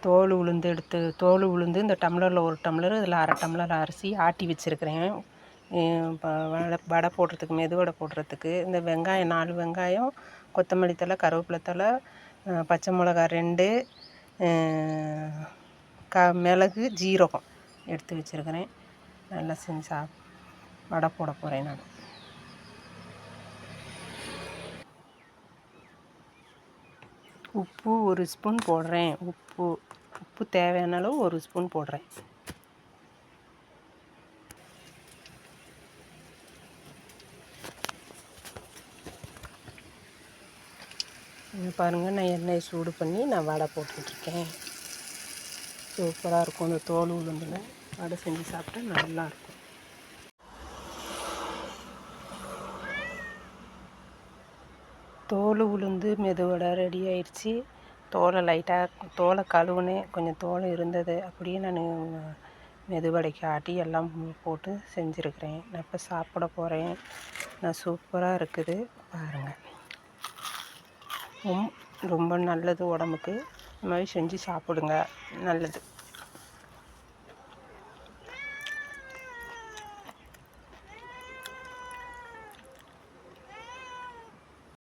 தோல் உளுந்து இந்த டம்ளரில் ஒரு டம்ளர், இதில் அரை டம்ளர் அரிசி ஆட்டி வச்சுருக்கிறேன். வடை போடுறதுக்கு, மெதுவடை போடுறதுக்கு. இந்த வெங்காயம் 4 வெங்காயம், கொத்தமல்லி தழை, கருவேப்பிலை தழை, பச்சை மிளகா 2, மிளகு, ஜீரகம் எடுத்து வச்சுருக்கிறேன். நல்லா செஞ்சு வடை போட போகிறேன் நான். உப்பு 1 ஸ்பூன் போடுறேன். உப்பு தேவையான அளவு 1 ஸ்பூன் போடுறேன். பாருங்கள், நான் எண்ணெயை சூடு பண்ணி நான் வடை போட்டுட்ருக்கேன். சூப்பராக இருக்கும். இந்த தோல் உளுந்தில் வடை செஞ்சு சாப்பிட்டா நல்லாயிருக்கும். தோல் உளுந்து மெதுவடை ரெடி ஆயிடுச்சு. தோலை கழுவுனேன். கொஞ்சம் தோல் இருந்தது, அப்படியே நான் மெதுவடைக்கு ஆட்டி எல்லாம் போட்டு செஞ்சுருக்கிறேன். நான் இப்போ சாப்பிட போகிறேன். நான் சூப்பராக இருக்குது பாருங்கள். ரொம்ப நல்லது உடம்புக்கு. இந்த மாதிரி செஞ்சு சாப்பிடுங்க, நல்லது.